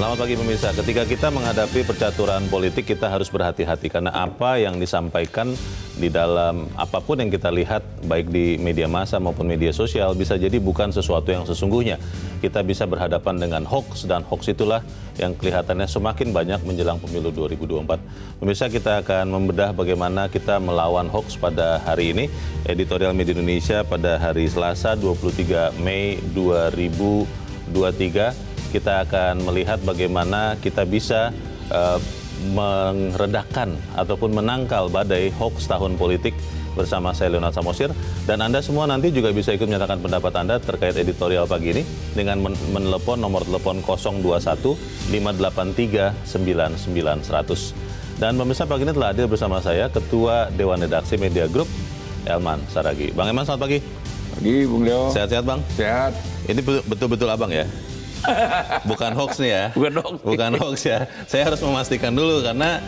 Selamat pagi pemirsa. Ketika kita menghadapi percaturan politik, kita harus berhati-hati karena apa yang disampaikan di dalam apapun yang kita lihat, baik di media massa maupun media sosial, bisa jadi bukan sesuatu yang sesungguhnya. Kita bisa berhadapan dengan hoax, dan hoax itulah yang kelihatannya semakin banyak menjelang pemilu 2024. Pemirsa, kita akan membedah bagaimana kita melawan hoax pada hari ini. Editorial Media Indonesia pada hari Selasa 23 Mei 2023. Kita akan melihat bagaimana kita bisa meredakan ataupun menangkal badai hoax tahun politik bersama saya Leonard Samosir. Dan Anda semua nanti juga bisa ikut menyatakan pendapat Anda terkait editorial pagi ini dengan menelepon nomor telepon 021 583 99 100. Dan pemirsa, pagi ini telah hadir bersama saya Ketua Dewan Redaksi Media Group, Elman Saragih. Bang Elman, selamat pagi. Pagi, Bung Leo. Sehat-sehat, Bang? Sehat. Ini betul-betul abang ya? Bukan hoax nih ya? Bukan hoax ya. Saya harus memastikan dulu karena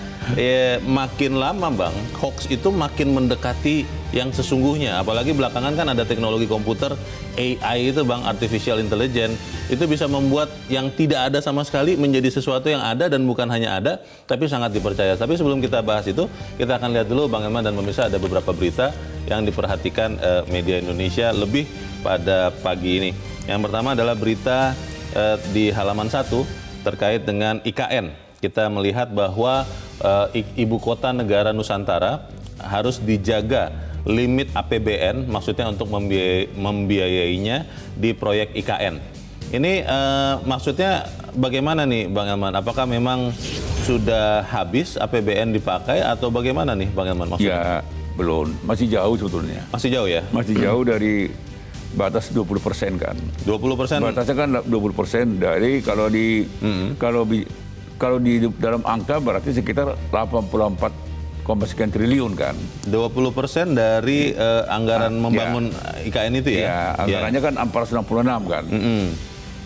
makin lama Bang, hoax itu makin mendekati yang sesungguhnya. Apalagi belakangan kan ada teknologi komputer, AI itu Bang, Artificial Intelligence. Itu bisa membuat yang tidak ada sama sekali menjadi sesuatu yang ada dan bukan hanya ada, tapi sangat dipercaya. Tapi sebelum kita bahas itu, kita akan lihat dulu Bang Elman dan pemirsa, ada beberapa berita yang diperhatikan media Indonesia lebih pada pagi ini. Yang pertama adalah berita di halaman 1 terkait dengan IKN. Kita melihat bahwa ibu kota negara Nusantara harus dijaga limit APBN, maksudnya untuk membiayainya di proyek IKN. Ini maksudnya bagaimana nih Bang Elman? Apakah memang sudah habis APBN dipakai atau bagaimana nih Bang Elman maksudnya? Ya, belum. Masih jauh sebetulnya. Masih jauh ya? Masih jauh dari batas 20% kan. 20%? Batasnya kan 20% dari kalau di dalam angka berarti sekitar 84, sekian triliun kan. 20% dari anggaran membangun IKN itu ya? Ya, anggarannya kan 466 kan.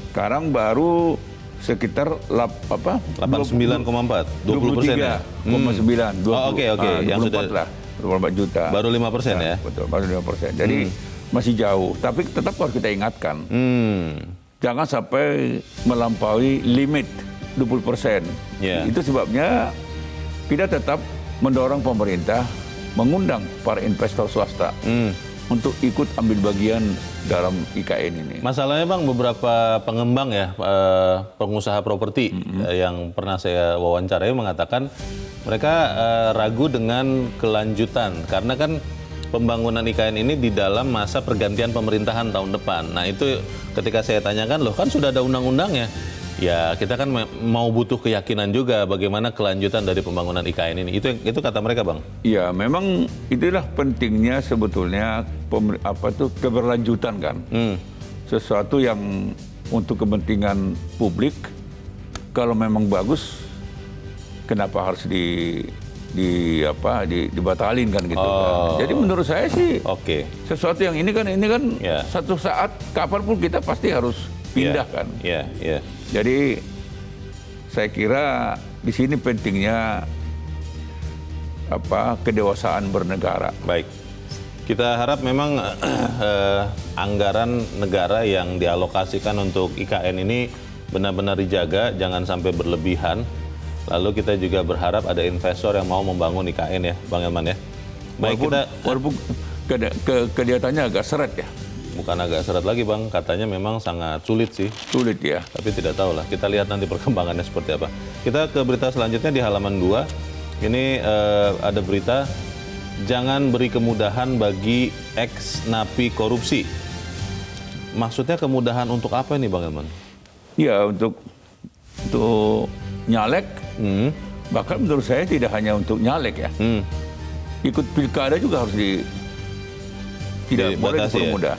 Sekarang baru sekitar 89,4, 20% ya? 23,9. Oke. Yang sudah lah, 24 juta. Baru 5% ya? Betul, baru 5%. Jadi masih jauh, tapi tetap harus kita ingatkan. Jangan sampai melampaui limit 20%. Itu sebabnya kita tetap mendorong pemerintah mengundang para investor swasta untuk ikut ambil bagian dalam IKN ini. Masalahnya Bang, beberapa pengembang ya, pengusaha properti yang pernah saya wawancarai mengatakan mereka ragu dengan kelanjutan karena kan pembangunan IKN ini di dalam masa pergantian pemerintahan tahun depan. Nah itu ketika saya tanyakan, loh kan sudah ada undang-undangnya. Ya kita kan mau butuh keyakinan juga bagaimana kelanjutan dari pembangunan IKN ini. Itu kata mereka Bang. Ya memang itulah pentingnya sebetulnya keberlanjutan kan. Sesuatu yang untuk kepentingan publik, kalau memang bagus, kenapa harus dibatalin kan gitu kan. Jadi menurut saya sih sesuatu yang ini kan satu saat kapanpun kita pasti harus pindah kan. Jadi saya kira di sini pentingnya kedewasaan bernegara. Baik. Kita harap memang anggaran negara yang dialokasikan untuk IKN ini benar-benar dijaga, jangan sampai berlebihan. Lalu kita juga berharap ada investor yang mau membangun IKN ya, Bang Elman ya. Baik, walaupun kelihatannya agak seret ya. Bukan agak seret lagi Bang, katanya memang sangat sulit sih. Sulit ya. Tapi tidak tahu lah, kita lihat nanti perkembangannya seperti apa. Kita ke berita selanjutnya di halaman 2. Ini ada berita, jangan beri kemudahan bagi ex-napi korupsi. Maksudnya kemudahan untuk apa ini Bang Elman? Ya untuk nyalek, bahkan menurut saya tidak hanya untuk nyalek ya, ikut pilkada juga harus tidak boleh dipermudah.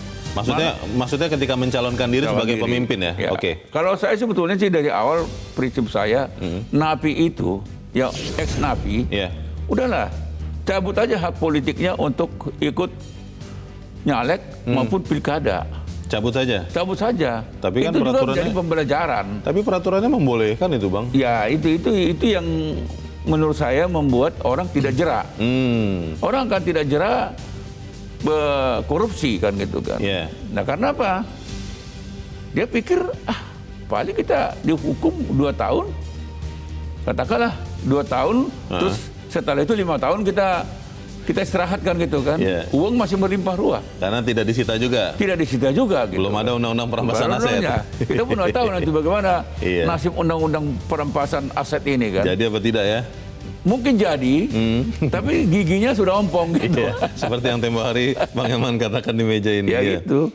Maksudnya ketika mencalonkan diri sebagai pemimpin ya? Oke. Kalau saya sebetulnya sih dari awal prinsip saya, napi itu, yang ex-napi, udahlah cabut aja hak politiknya untuk ikut nyalek maupun pilkada. Cabut saja? Cabut saja. Tapi kan itu peraturannya juga menjadi pembelajaran. Tapi peraturannya membolehkan itu Bang? Ya itu yang menurut saya membuat orang tidak jerak. Orang kan tidak jerak korupsi kan gitu kan. Nah karena apa? Dia pikir paling kita dihukum 2 tahun, katakanlah 2 tahun, terus setelah itu 5 tahun kita istirahatkan gitu kan. Uang masih melimpah ruah. Karena tidak disita juga. Tidak disita juga. Gitu. Belum ada undang-undang perampasan aset. Kita pun nggak tahu nanti bagaimana nasib undang-undang perampasan aset ini kan. Jadi apa tidak ya? Mungkin jadi, tapi giginya sudah ompong gitu. Seperti yang tempo hari Bang Eman katakan di meja ini. Ya gitu.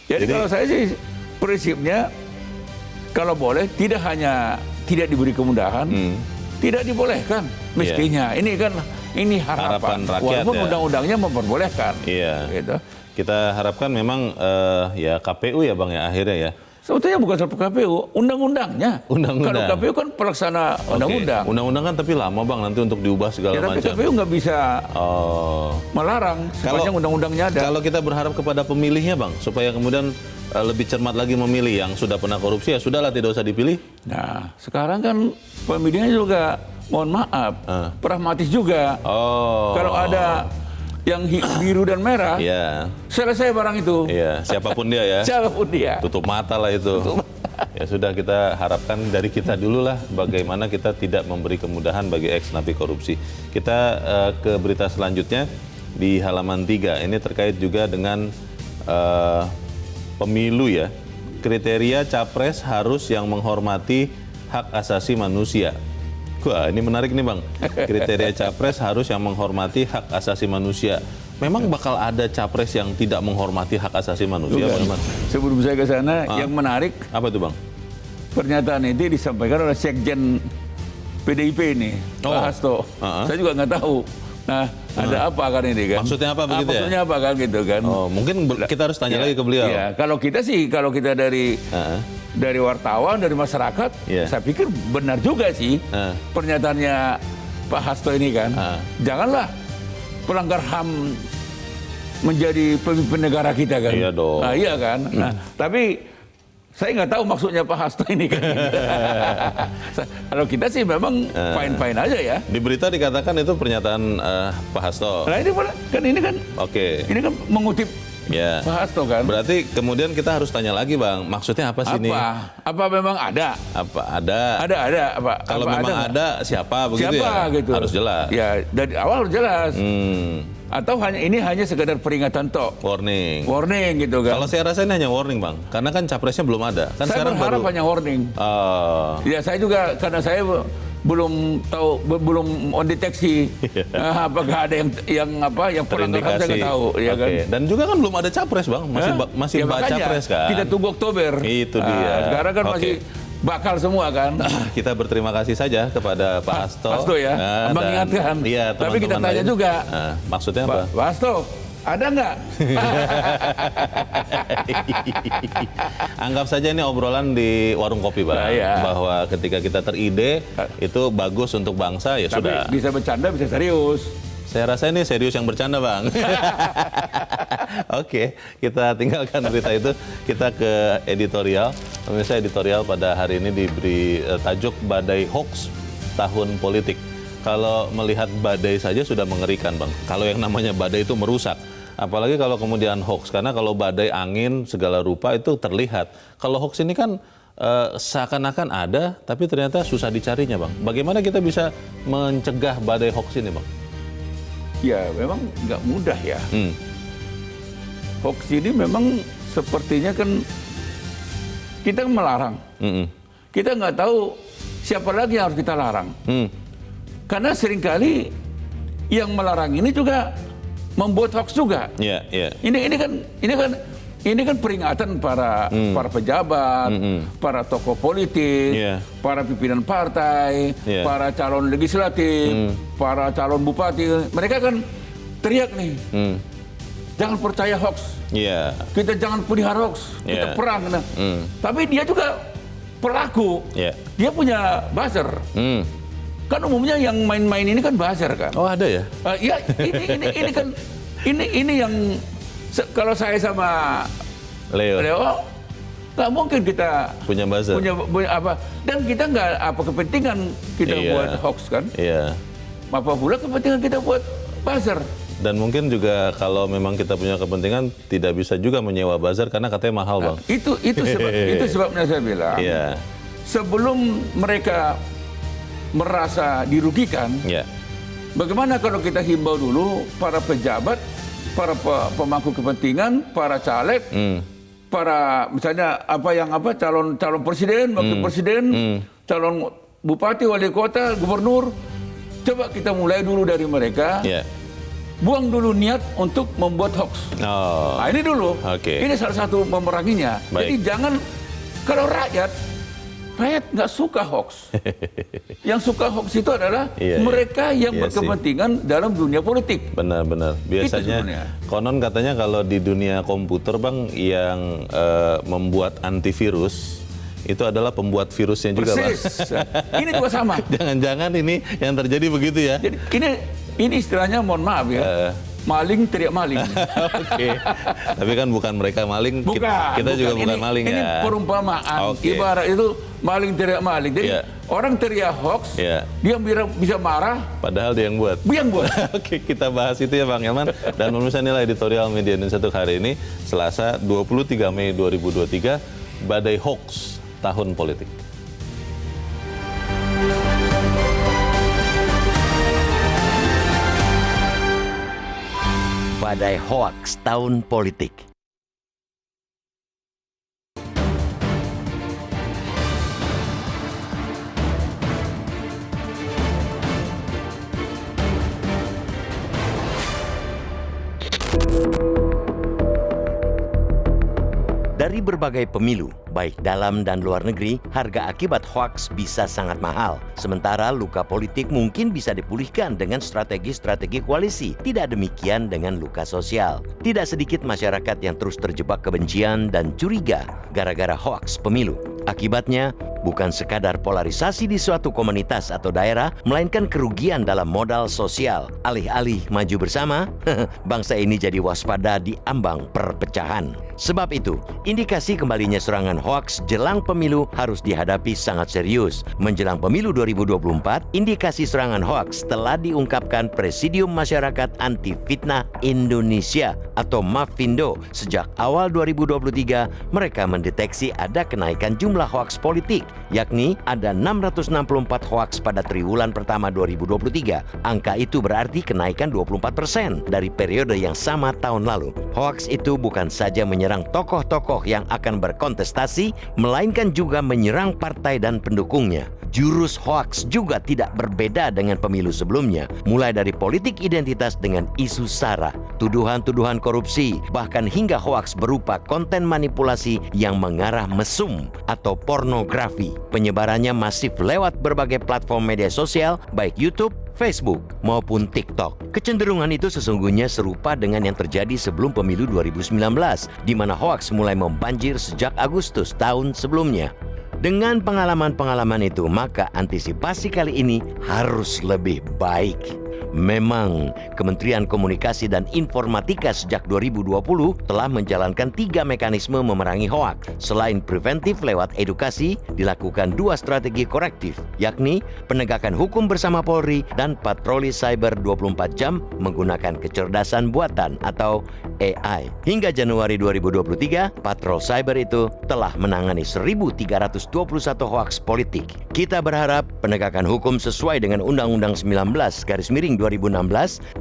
Jadi kalau saya sih prinsipnya kalau boleh tidak hanya tidak diberi kemudahan, tidak dibolehkan mestinya. Ini harapan rakyat. Walaupun undang-undangnya memperbolehkan. Gitu. Kita harapkan memang ya KPU ya Bang ya akhirnya ya. Sebetulnya bukan soal KPU, undang-undangnya. Kalau KPU kan pelaksana undang-undang. Undang-undang kan tapi lama Bang nanti untuk diubah segala macam. Tapi KPU nggak bisa melarang sepanjang undang-undangnya ada. Kalau kita berharap kepada pemilihnya Bang, supaya kemudian lebih cermat lagi memilih yang sudah pernah korupsi ya sudahlah tidak usah dipilih. Nah, sekarang kan pemilihnya juga mohon maaf, pragmatis juga. Kalau ada yang biru dan merah, selesai barang itu. Siapapun dia ya. Siapapun dia. Tutup mata lah itu. Ya sudah kita harapkan dari kita dulu lah bagaimana kita tidak memberi kemudahan bagi ex-napi korupsi. Kita ke berita selanjutnya di halaman 3. Ini terkait juga dengan pemilu ya. Kriteria capres harus yang menghormati hak asasi manusia. Wah, ini menarik nih Bang. Kriteria capres harus yang menghormati hak asasi manusia. Memang bakal ada capres yang tidak menghormati hak asasi manusia, Bang? Sebelum saya ke sana, yang menarik. Apa itu, Bang? Pernyataan ini disampaikan oleh Sekjen PDIP ini, Pak Hasto. Saya juga nggak tahu. Nah, ada apa kan ini kan? Maksudnya apa begitu ya? Maksudnya apa kan gitu kan? Mungkin kita harus tanya lagi ke beliau. Ya, kalau kita dari wartawan, dari masyarakat, saya pikir benar juga sih pernyataannya Pak Hasto ini kan. Janganlah pelanggar HAM menjadi pemimpin negara kita kan. Iya dong. Nah, iya kan. Nah, tapi saya nggak tahu maksudnya Pak Hasto ini kan. Kalau kita sih memang fine-fine aja ya. Di berita dikatakan itu pernyataan Pak Hasto. Nah ini kan ini kan mengutip Pak Hasto kan. Berarti kemudian kita harus tanya lagi Bang, maksudnya apa sih ini? Apa memang ada? Apa ada? Ada. Kalau memang ada siapa begitu siapa, ya? Gitu. Harus jelas. Ya dari awal harus jelas. Atau ini hanya sekedar peringatan tok. Warning gitu kan. Kalau saya rasa ini hanya warning Bang, karena kan capresnya belum ada. Kan saya berharap hanya warning. Ya saya juga karena saya belum tahu, belum mendeteksi apakah ada yang pelanggar saya nggak tahu, ya kan. Dan juga kan belum ada capres Bang, masih baca capres kan. Kita tunggu Oktober. Itu dia. Sekarang kan masih bakal semua kan. Kita berterima kasih saja kepada Pak Hasto. Hasto ya, mengingatkan. Iya, tapi kita tanya juga. Maksudnya apa? Pak Hasto, ada nggak? Anggap saja ini obrolan di warung kopi Bang. Bahwa ketika kita teride itu bagus untuk bangsa ya tapi sudah. Bisa bercanda, bisa serius. Saya rasa ini serius yang bercanda Bang. Oke, kita tinggalkan berita itu. Kita ke editorial. Pemirsa, editorial pada hari ini diberi tajuk Badai Hoax Tahun Politik. Kalau melihat badai saja sudah mengerikan Bang. Kalau yang namanya badai itu merusak. Apalagi kalau kemudian hoax. Karena kalau badai angin segala rupa itu terlihat. Kalau hoax ini kan seakan-akan ada, tapi ternyata susah dicarinya Bang. Bagaimana kita bisa mencegah badai hoax ini Bang? Ya memang nggak mudah ya. Hoax ini memang sepertinya kan kita melarang. Kita nggak tahu siapa lagi yang harus kita larang. Karena seringkali yang melarang ini juga membuat hoax juga. Ini kan peringatan para pejabat, para tokoh politik, para pimpinan partai, para calon legislatif, para calon bupati. Mereka kan teriak nih, jangan percaya hoax. Kita jangan pelihara hoax, kita perang. Tapi dia juga pelaku, dia punya buzzer. Kan umumnya yang main-main ini kan buzzer kan. Oh ada ya? Ini kan ini yang kalau saya sama Leo nggak mungkin kita punya buzzer. Punya apa? Dan kita nggak apa kepentingan kita buat hoax kan? Apa pula kepentingan kita buat buzzer? Dan mungkin juga kalau memang kita punya kepentingan tidak bisa juga menyewa buzzer karena katanya mahal, Bang. Itu sebabnya saya bilang. Iya. Sebelum mereka merasa dirugikan, bagaimana kalau kita himbau dulu para pejabat, para pemangku kepentingan, para caleg, para misalnya calon presiden, wakil presiden, calon bupati, wali kota, gubernur, coba kita mulai dulu dari mereka. Buang dulu niat untuk membuat hoax. Nah, ini dulu. Ini salah satu memeranginya. Jadi jangan, kalau rakyat nggak suka hoax. Yang suka hoax itu adalah mereka yang berkepentingan dalam dunia politik. Benar-benar. Biasanya konon katanya kalau di dunia komputer, Bang, yang membuat antivirus itu adalah pembuat virusnya juga, Bang. Ini juga sama. Jangan-jangan ini yang terjadi begitu ya? Jadi ini istilahnya, mohon maaf ya, maling teriak maling. Tapi kan bukan mereka maling, kita juga bukan maling ya. Ini perumpamaan, ibarat itu maling teriak maling. Jadi orang teriak hoax, dia bisa marah. Padahal dia yang buat. Oke, kita bahas itu ya, Bang Hilman. Dan pemirsa, inilah editorial Media Indonesia untuk hari ini, Selasa 23 Mei 2023, Badai Hoax Tahun Politik. Badai Hoax Tahun Politik. Dari berbagai pemilu, baik dalam dan luar negeri, harga akibat hoaks bisa sangat mahal. Sementara luka politik mungkin bisa dipulihkan dengan strategi-strategi koalisi. Tidak demikian dengan luka sosial. Tidak sedikit masyarakat yang terus terjebak kebencian dan curiga gara-gara hoaks pemilu. Akibatnya, bukan sekadar polarisasi di suatu komunitas atau daerah, melainkan kerugian dalam modal sosial. Alih-alih maju bersama, bangsa ini jadi waspada di ambang perpecahan. Sebab itu, indikasi kembalinya serangan hoaks jelang pemilu harus dihadapi sangat serius. Menjelang pemilu 2024, indikasi serangan hoaks telah diungkapkan Presidium Masyarakat Anti Fitnah Indonesia atau MAFINDO. Sejak awal 2023, mereka mendeteksi ada kenaikan jumlah hoaks politik, yakni ada 664 hoaks pada triwulan pertama 2023. Angka itu berarti kenaikan 24% dari periode yang sama tahun lalu. Hoaks itu bukan saja menyerang tokoh-tokoh yang akan berkontestasi, melainkan juga menyerang partai dan pendukungnya. Jurus hoaks juga tidak berbeda dengan pemilu sebelumnya, mulai dari politik identitas dengan isu SARA, tuduhan-tuduhan korupsi, bahkan hingga hoaks berupa konten manipulasi yang mengarah mesum atau pornografi. Penyebarannya masif lewat berbagai platform media sosial, baik YouTube, Facebook, maupun TikTok. Kecenderungan itu sesungguhnya serupa dengan yang terjadi sebelum pemilu 2019, di mana hoaks mulai membanjir sejak Agustus tahun sebelumnya. Dengan pengalaman-pengalaman itu, maka antisipasi kali ini harus lebih baik. Memang, Kementerian Komunikasi dan Informatika sejak 2020 telah menjalankan 3 mekanisme memerangi hoaks. Selain preventif lewat edukasi, dilakukan 2 strategi korektif, yakni penegakan hukum bersama Polri dan patroli cyber 24 jam menggunakan kecerdasan buatan atau AI. Hingga Januari 2023, patrol cyber itu telah menangani 1.321 hoaks politik. Kita berharap penegakan hukum sesuai dengan Undang-Undang 19/2016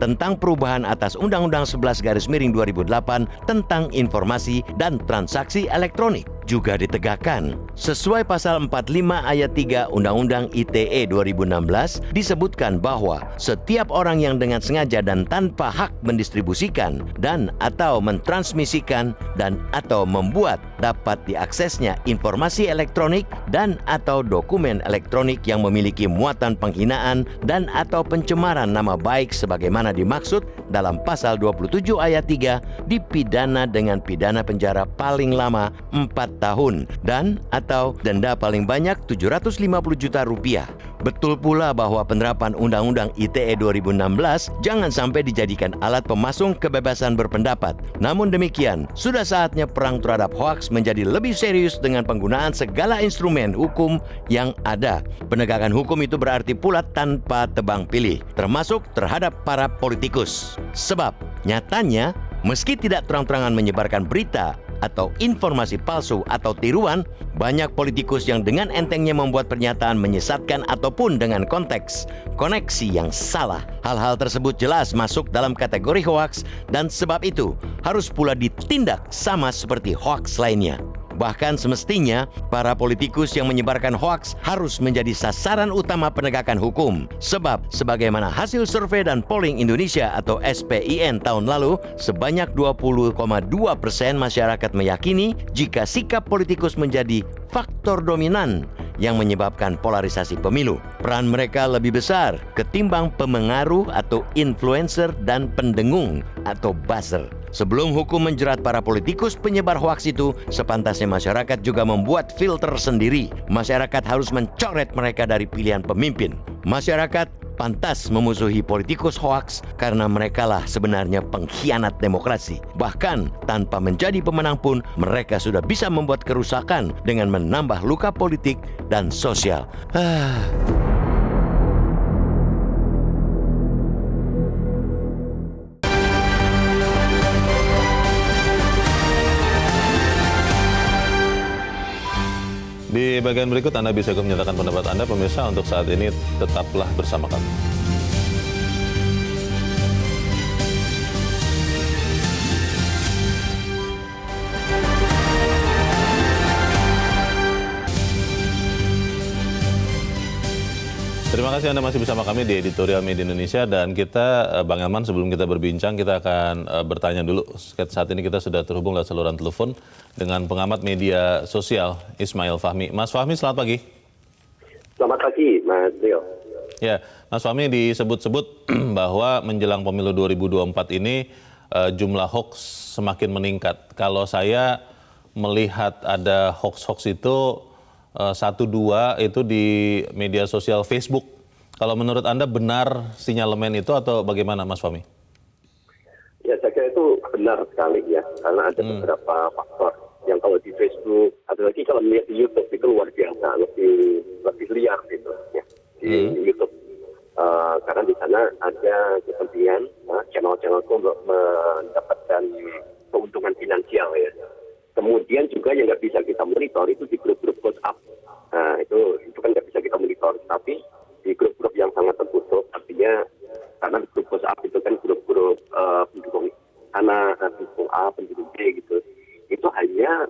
tentang perubahan atas Undang-Undang 11/2008 tentang informasi dan transaksi elektronik juga ditegakkan. Sesuai pasal 45 ayat 3 Undang-Undang ITE 2016 disebutkan bahwa setiap orang yang dengan sengaja dan tanpa hak mendistribusikan dan atau mentransmisikan dan atau membuat dapat diaksesnya informasi elektronik dan atau dokumen elektronik yang memiliki muatan penghinaan dan atau pencemaran nama baik sebagaimana dimaksud dalam pasal 27 ayat 3 dipidana dengan pidana penjara paling lama 4 tahun dan atau denda paling banyak 750 juta rupiah. Betul pula bahwa penerapan Undang-Undang ITE 2016 jangan sampai dijadikan alat pemasung kebebasan berpendapat. Namun demikian, sudah saatnya perang terhadap hoaks menjadi lebih serius dengan penggunaan segala instrumen hukum yang ada. Penegakan hukum itu berarti pula tanpa tebang pilih, termasuk terhadap para politikus. Sebab nyatanya, meski tidak terang-terangan menyebarkan berita atau informasi palsu atau tiruan, banyak politikus yang dengan entengnya membuat pernyataan menyesatkan ataupun dengan koneksi yang salah. Hal-hal tersebut jelas masuk dalam kategori hoaks dan sebab itu harus pula ditindak sama seperti hoaks lainnya. Bahkan semestinya, para politikus yang menyebarkan hoaks harus menjadi sasaran utama penegakan hukum. Sebab, sebagaimana hasil survei dan polling Indonesia atau SPIN tahun lalu, sebanyak 20,2% masyarakat meyakini jika sikap politikus menjadi faktor dominan yang menyebabkan polarisasi pemilu. Peran mereka lebih besar ketimbang pemengaruh atau influencer dan pendengung atau buzzer. Sebelum hukum menjerat para politikus penyebar hoaks itu, sepantasnya masyarakat juga membuat filter sendiri. Masyarakat harus mencoret mereka dari pilihan pemimpin. Masyarakat pantas memusuhi politikus hoaks karena merekalah sebenarnya pengkhianat demokrasi. Bahkan tanpa menjadi pemenang pun, mereka sudah bisa membuat kerusakan dengan menambah luka politik dan sosial. Di bagian berikut Anda bisa menyatakan pendapat Anda, pemirsa. Untuk saat ini tetaplah bersama kami. Terima kasih Anda masih bersama kami di Editorial Media Indonesia, dan kita, Bang Elman, sebelum kita berbincang, kita akan bertanya dulu. Saat ini kita sudah terhubung lewat saluran telepon dengan pengamat media sosial Ismail Fahmi. Mas Fahmi, selamat pagi. Selamat pagi, Mas Leo. Ya, Mas Fahmi, disebut-sebut bahwa menjelang pemilu 2024 ini jumlah hoax semakin meningkat. Kalau saya melihat ada hoax-hoax itu 1-2 itu di media sosial Facebook. Kalau menurut Anda benar sinyalemen itu atau bagaimana, Mas Fahmi? Ya, saya kira itu benar sekali ya, karena ada beberapa faktor yang kalau di Facebook, ada lagi kalau melihat di YouTube itu luar biasa, lebih liar gitu ya di YouTube. Karena di sana ada kepentingan channel-channel itu mendapatkan keuntungan finansial ya. Kemudian juga yang nggak bisa kita monitor itu di grup-grup WhatsApp. Nah, itu kan nggak bisa kita monitor. Tapi di grup-grup yang sangat tertutup, artinya karena di grup WhatsApp itu kan grup-grup pendukung pendukung A, pendukung B gitu. Itu hanya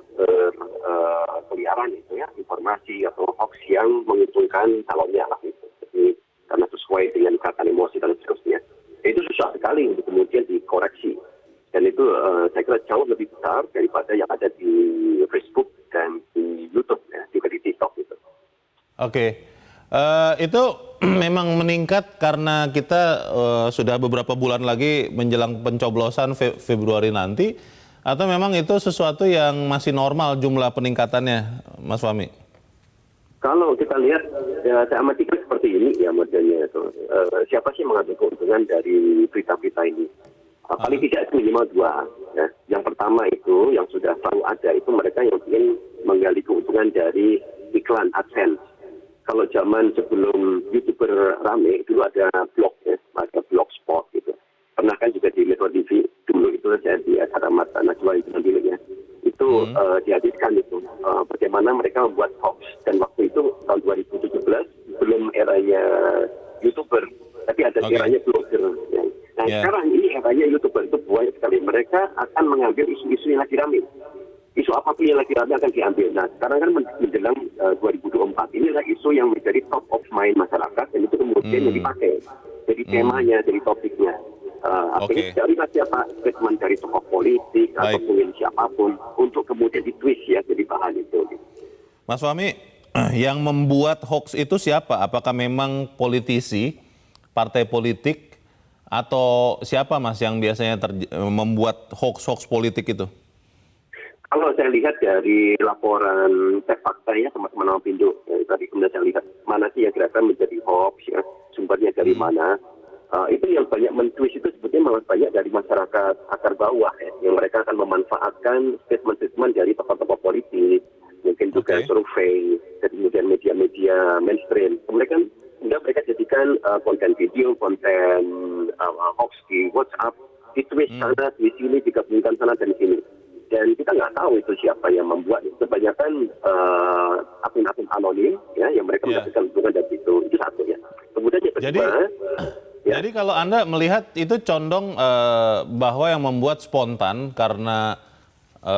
keliaran itu ya, informasi atau hoax yang menguntungkan calonnya lah gitu. Jadi karena sesuai dengan ikatan emosi dan seterusnya. Itu susah sekali untuk kemudian dikoreksi. Dan itu saya kira jauh lebih besar daripada yang ada di Facebook dan di YouTube, ya, juga di TikTok gitu. Oke, itu memang meningkat karena kita sudah beberapa bulan lagi menjelang pencoblosan Februari nanti, atau memang itu sesuatu yang masih normal jumlah peningkatannya, Mas Fahmi? Kalau kita lihat, ya, saya amati seperti ini ya modelnya itu. Siapa sih mengambil keuntungan dari berita-berita ini? Paling tidak minimal 2. Ya. Yang pertama itu yang sudah selalu ada itu mereka yang ingin menggali keuntungan dari iklan AdSense. Kalau zaman sebelum YouTuber rame dulu ada blog ya, ada blogspot gitu. Pernah kan juga di Metro TV dulu itu saya di acara Mata Najwa itu dulu ya. Itu dihadirkan itu bagaimana mereka membuat hoax, dan waktu itu tahun 2017 belum eranya YouTuber, tapi ada eranya blogger. Ya. Nah, sekarang ini eranya YouTuber itu banyak sekali. Mereka akan mengambil isu-isu yang lagi rame. Isu apapun yang lagi rame akan diambil. Nah, sekarang kan menjelang 2024. Ini adalah isu yang menjadi top of mind masyarakat, dan itu kemudian yang dipakai. Jadi temanya, jadi topiknya. Artinya dari siapa statement dari tokoh politik ataupun siapapun untuk kemudian ditwist ya jadi bahan itu. Mas Fahmi, yang membuat hoax itu siapa? Apakah memang politisi, partai politik, atau siapa Mas yang biasanya membuat hoax-hoax politik itu? Kalau saya lihat dari laporan cek fakta ya teman-teman Apindo, tadi kemudian saya lihat mana sih yang kira-kira menjadi hoax, ya, sumbernya dari mana. Itu yang banyak mentwist itu sebetulnya malah banyak dari masyarakat akar bawah, ya, yang mereka akan memanfaatkan statement-statement dari tokoh-tokoh politik, mungkin juga survei, dan kemudian media-media mainstream. Kemudian mereka jadikan konten video, konten hoax di WhatsApp, di Twitch sana, di sini, digabungkan sana dan sini. Dan kita nggak tahu itu siapa yang membuat. Kebanyakan akun-akun anonim, ya, yang mereka mendapatkan hubungan dari itu. Itu satu, ya. Kemudian yang kedua, jadi kalau Anda melihat itu condong bahwa yang membuat spontan karena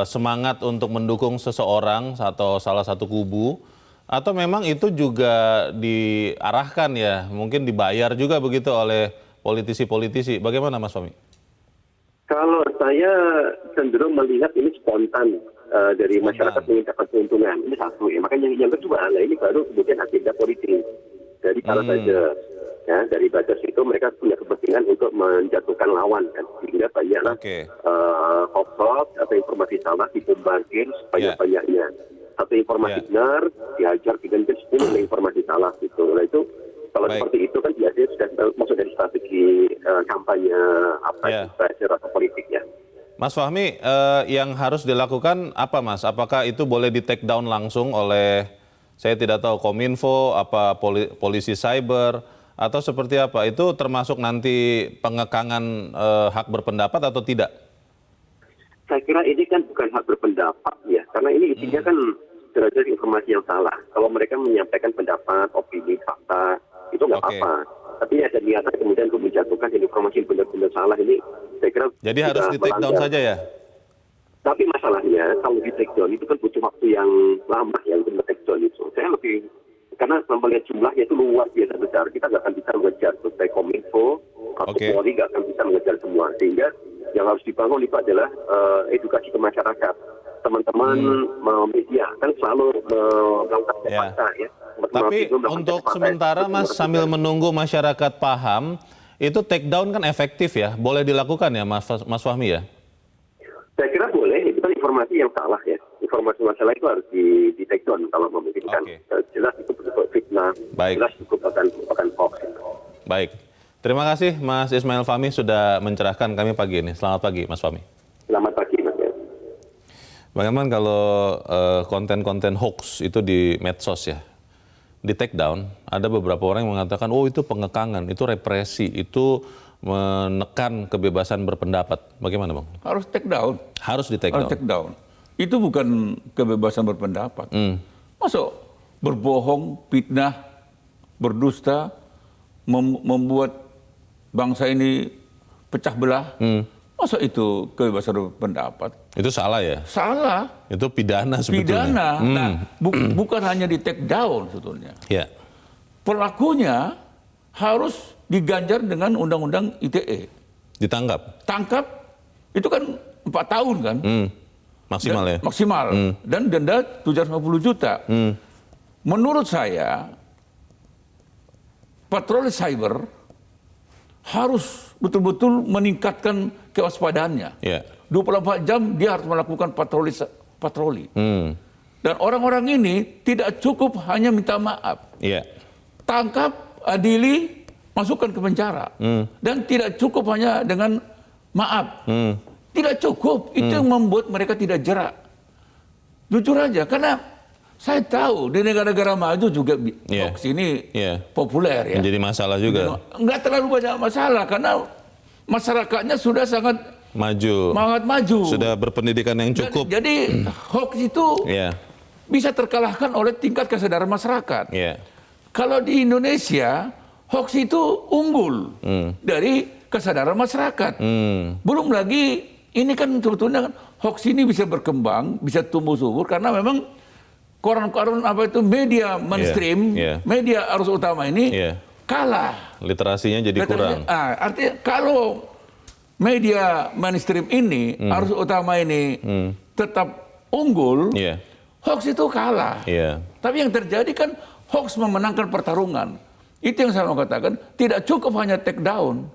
semangat untuk mendukung seseorang atau salah satu kubu, atau memang itu juga diarahkan ya, mungkin dibayar juga begitu oleh politisi-politisi. Bagaimana Mas Fahmi? Kalau saya cenderung melihat ini spontan dari masyarakat yang dapat keuntungan. Ini satu, ya. Makanya yang kedua, ini baru kemudian agenda politik dari para buzzer. Ya, dari buzzer itu mereka punya kepentingan untuk menjatuhkan lawan, kan. Sehingga banyaklah hoax atau informasi salah dibombardir sebanyak-banyaknya. Satu informasi benar dihajar dengan 10 informasi salah gitu. Nah itu kalau seperti itu kan biasanya sudah masuk dari strategi kampanye buzzer atau politik, ya. Mas Fahmi, yang harus dilakukan apa Mas? Apakah itu boleh di take down langsung oleh, saya tidak tahu, Kominfo, apa polisi cyber, atau seperti apa? Itu termasuk nanti pengekangan hak berpendapat atau tidak? Saya kira ini kan bukan hak berpendapat, ya, karena ini isinya kan jelas informasi yang salah. Kalau mereka menyampaikan pendapat, opini, fakta, itu nggak apa-apa. Tapi ada niatan kemudian untuk menjatuhkan informasi yang benar-benar salah, ini saya kira. Jadi harus di take down saja, ya? Tapi masalahnya kalau di take down itu kan butuh waktu yang lama ya untuk take down itu. Saya lebih, karena melihat jumlahnya itu luar biasa besar, kita nggak akan bisa mengejar seperti Kominfo atau Polri, nggak akan bisa mengejar semua. Sehingga yang harus dibangun itu adalah edukasi ke masyarakat. Teman-teman media kan selalu melakukan fakta, ya. Tapi untuk sementara Mas, sambil menunggu masyarakat paham, itu take down kan efektif ya, boleh dilakukan ya Mas Fahmi, ya? Saya kira boleh, itu kan informasi yang salah, ya. Informasi masalah itu harus di take down kalau memungkinkan. Jelas itu bentuk fitnah, jelas itu bukan hoax. Baik, terima kasih Mas Ismail Fahmi sudah mencerahkan kami pagi ini. Selamat pagi Mas Fahmi. Selamat pagi Mas. Bagaimana kalau konten-konten hoax itu di medsos ya, di take down? Ada beberapa orang yang mengatakan, oh itu pengekangan, itu represi, itu menekan kebebasan berpendapat. Bagaimana Bang? Harus take down. Harus di take down. Itu bukan kebebasan berpendapat. Masuk berbohong, fitnah, berdusta, membuat bangsa ini pecah belah. Masa itu kebebasan berpendapat? Itu salah ya? Salah. Itu pidana sebetulnya. Pidana. Nah, bukan hanya di take down sebetulnya. Ya. Pelakunya harus diganjar dengan undang-undang ITE. Ditangkap? Tangkap, itu kan 4 tahun kan? Maksimal ya? Maksimal. Dan denda 750 juta. Menurut saya, patroli cyber harus betul-betul meningkatkan kewaspadaannya. 24 jam dia harus melakukan patroli. Dan orang-orang ini tidak cukup hanya minta maaf. Tangkap, adili, masukkan ke penjara. Dan tidak cukup hanya dengan maaf. Tidak cukup, itu yang membuat mereka tidak jerak. Jujur aja, karena saya tahu di negara-negara maju juga hoax ini populer ya. Menjadi masalah juga. Enggak terlalu banyak masalah karena masyarakatnya sudah sangat maju. Sudah berpendidikan yang cukup. Jadi hoax itu bisa terkalahkan oleh tingkat kesadaran masyarakat. Kalau di Indonesia hoax itu unggul dari kesadaran masyarakat. Belum lagi ini kan sebetulnya hoax ini bisa berkembang, bisa tumbuh subur karena memang koran-koran apa itu media mainstream, media arus utama ini kalah. Literasinya jadi kurang. Artinya kalau media mainstream ini, arus utama ini tetap unggul, hoax itu kalah. Tapi yang terjadi kan hoax memenangkan pertarungan. Itu yang saya mau katakan, tidak cukup hanya take down.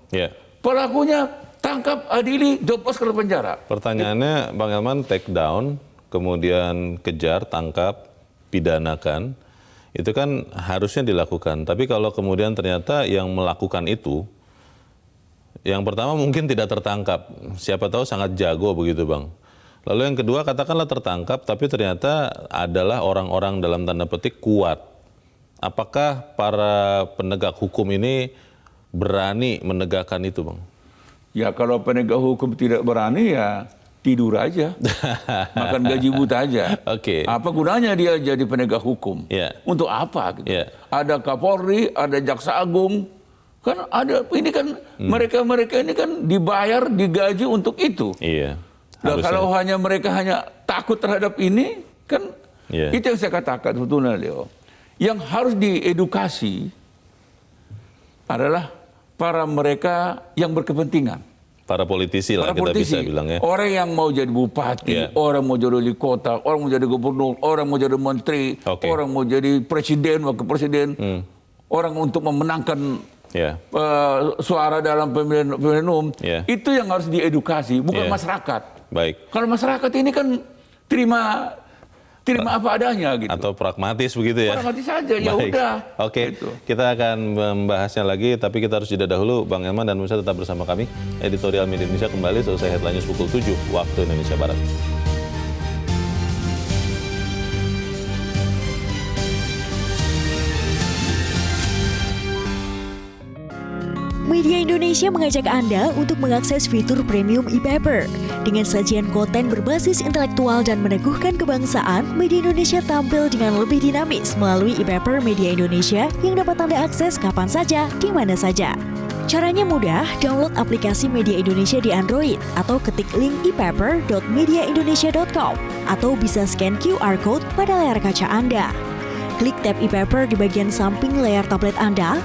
Pelakunya tangkap, adili, jopos ke penjara. Pertanyaannya Bang Elman, take down, kemudian kejar, tangkap, pidanakan, itu kan harusnya dilakukan. Tapi kalau kemudian ternyata yang melakukan itu, yang pertama mungkin tidak tertangkap, siapa tahu sangat jago begitu Bang. Lalu yang kedua katakanlah tertangkap, tapi ternyata adalah orang-orang dalam tanda petik kuat. Apakah para penegak hukum ini berani menegakkan itu Bang? Ya kalau penegak hukum tidak berani ya tidur aja, makan gaji buta aja. Oke. Apa gunanya dia jadi penegak hukum? Yeah. Untuk apa? Gitu. Yeah. Ada Kapolri, ada Jaksa Agung, kan ada. Ini kan mereka ini kan dibayar, digaji untuk itu. Iya. Nah, kalau mereka hanya takut terhadap ini, kan itu yang saya katakan sebetulnya, Leo. Yang harus diedukasi adalah para mereka yang berkepentingan. Para politisi lah kita bisa bilang ya. Orang yang mau jadi bupati, orang mau jadi wali kota, orang mau jadi gubernur, orang mau jadi menteri, orang mau jadi presiden, wakil presiden, orang untuk memenangkan suara dalam pemilihan umum, itu yang harus diedukasi, bukan masyarakat. Baik. Kalau masyarakat ini kan terima apa adanya gitu. Atau pragmatis begitu ya. Pragmatis saja, ya udah. Oke, gitu. Kita akan membahasnya lagi, tapi kita harus jeda dahulu. Bang Elman dan pemirsa tetap bersama kami. Editorial Media Indonesia kembali selesai headline news pukul 7 waktu Indonesia Barat. Media Indonesia mengajak Anda untuk mengakses fitur premium e-paper. Dengan sajian konten berbasis intelektual dan meneguhkan kebangsaan, Media Indonesia tampil dengan lebih dinamis melalui e-paper Media Indonesia yang dapat Anda akses kapan saja, di mana saja. Caranya mudah, download aplikasi Media Indonesia di Android atau ketik link epaper.mediaindonesia.com atau bisa scan QR code pada layar kaca Anda. Klik tab e-paper di bagian samping layar tablet Anda.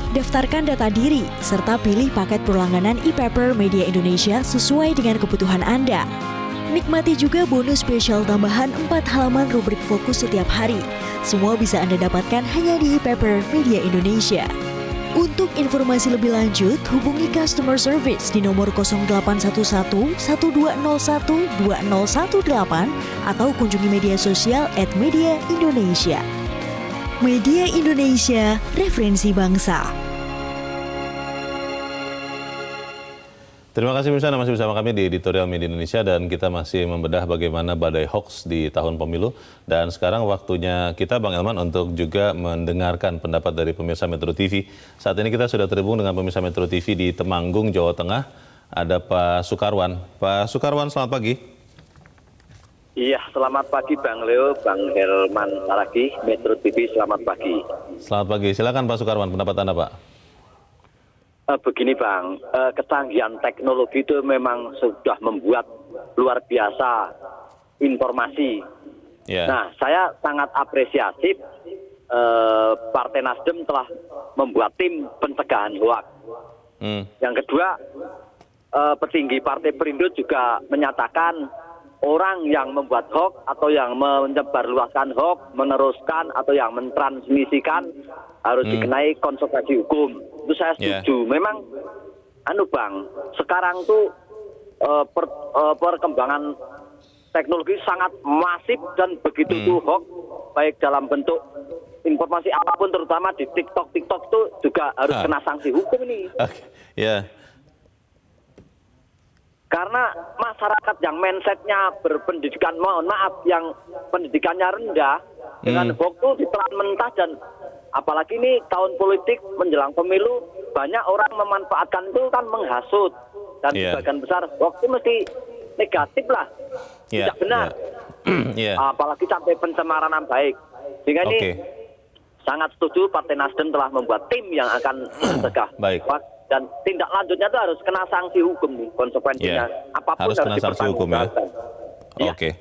Daftarkan data diri, serta pilih paket berlangganan e-paper Media Indonesia sesuai dengan kebutuhan Anda. Nikmati juga bonus spesial tambahan 4 halaman rubrik fokus setiap hari. Semua bisa Anda dapatkan hanya di e-paper Media Indonesia. Untuk informasi lebih lanjut, hubungi customer service di nomor 0811 1201 2018 atau kunjungi media sosial @mediaindonesia. Media Indonesia, referensi bangsa. Terima kasih pemirsa, masih bersama kami di Editorial Media Indonesia dan kita masih membedah bagaimana badai hoax di tahun pemilu. Dan sekarang waktunya kita Bang Elman untuk juga mendengarkan pendapat dari pemirsa Metro TV. Saat ini kita sudah terhubung dengan pemirsa Metro TV di Temanggung, Jawa Tengah. Ada Pak Sukarwan. Pak Sukarwan, selamat pagi. Iya, selamat pagi Bang Leo, Bang Helman Saragi, Metro TV, selamat pagi. Selamat pagi, silakan Pak Sukarwan, pendapat Anda Pak. Begini Bang, kecanggihan teknologi itu memang sudah membuat luar biasa informasi. Nah, saya sangat apresiatif Partai Nasdem telah membuat tim pencegahan hoax. Yang kedua, petinggi Partai Perindo juga menyatakan orang yang membuat hoax atau yang menyebarluaskan hoax, meneruskan atau yang mentransmisikan harus dikenai konsekuensi hukum. Itu saya setuju. Memang, Bang, sekarang tuh perkembangan teknologi sangat masif dan begitu tuh hoax, baik dalam bentuk informasi apapun, terutama di TikTok tuh juga harus kena sanksi hukum ini. Karena masyarakat yang mindsetnya berpendidikan, mohon maaf, yang pendidikannya rendah, dengan hoax itu ditelan mentah. Dan apalagi ini tahun politik menjelang pemilu, banyak orang memanfaatkan itu kan menghasut. Dan sebagian besar hoax itu mesti negatif lah, tidak benar. Apalagi sampai pencemaran nama baik. Sehingga ini sangat setuju Partai Nasdem telah membuat tim yang akan mencegah hoax. Dan tindak lanjutnya itu harus kena sanksi hukum nih, konsekuensinya. Apapun harus kena sanksi hukum ya. Oke.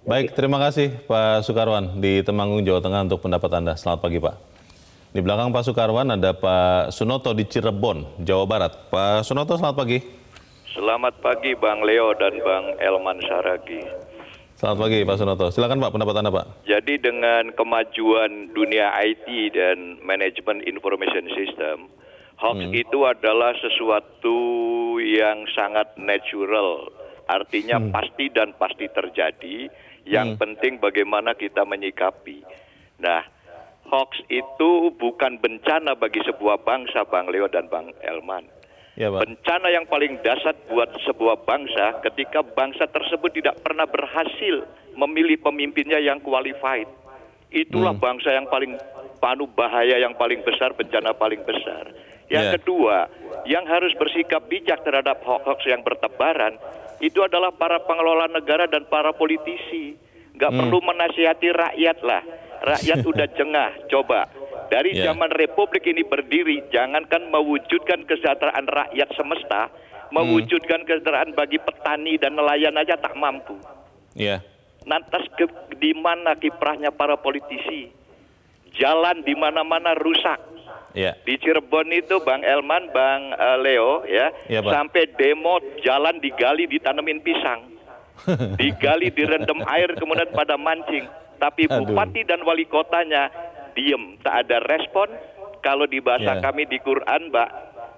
Baik, terima kasih Pak Sukarwan di Temanggung, Jawa Tengah untuk pendapat Anda. Selamat pagi Pak. Di belakang Pak Sukarwan ada Pak Sunoto di Cirebon, Jawa Barat. Pak Sunoto, selamat pagi. Selamat pagi Bang Leo dan Bang Elman Saragi. Selamat pagi Pak Sunoto. Silakan Pak, pendapat Anda Pak. Jadi dengan kemajuan dunia IT dan manajemen information system, hoax itu adalah sesuatu yang sangat natural Artinya pasti dan pasti terjadi. Yang penting bagaimana kita menyikapi. Nah, hoax itu bukan bencana bagi sebuah bangsa, Bang Leo dan Bang Elman. Ya, Pak. Bencana yang paling dahsyat buat sebuah bangsa ketika bangsa tersebut tidak pernah berhasil memilih pemimpinnya yang qualified. Itulah bangsa yang paling bahaya yang paling besar, bencana paling besar. Yang kedua, yang harus bersikap bijak terhadap hoax yang bertebaran itu adalah para pengelola negara dan para politisi. Nggak perlu menasihati rakyat lah. Rakyat udah jengah. Coba dari zaman Republik ini berdiri, jangankan mewujudkan kesejahteraan rakyat semesta, mewujudkan kesejahteraan bagi petani dan nelayan aja tak mampu. Lantas di mana kiprahnya para politisi? Jalan di mana-mana rusak. Di Cirebon itu Bang Elman, Bang Leo, sampai demo jalan digali ditanemin pisang, digali direndam air kemudian pada mancing. Tapi bupati dan wali kotanya diem, tak ada respon. Kalau di bahasa kami di Quran, Mbak,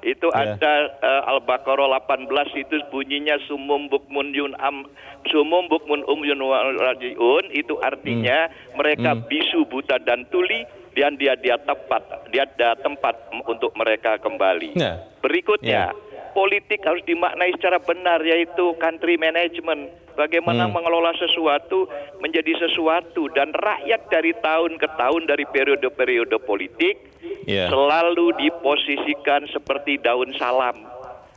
itu ada Al-Baqarah 18 itu bunyinya sumum bukmun umyun rajiun, itu artinya mereka bisu, buta dan tuli, dan dia ada tempat untuk mereka kembali. Berikutnya, politik harus dimaknai secara benar, yaitu country management. Bagaimana mengelola sesuatu menjadi sesuatu, dan rakyat dari tahun ke tahun dari periode-periode politik selalu diposisikan seperti daun salam,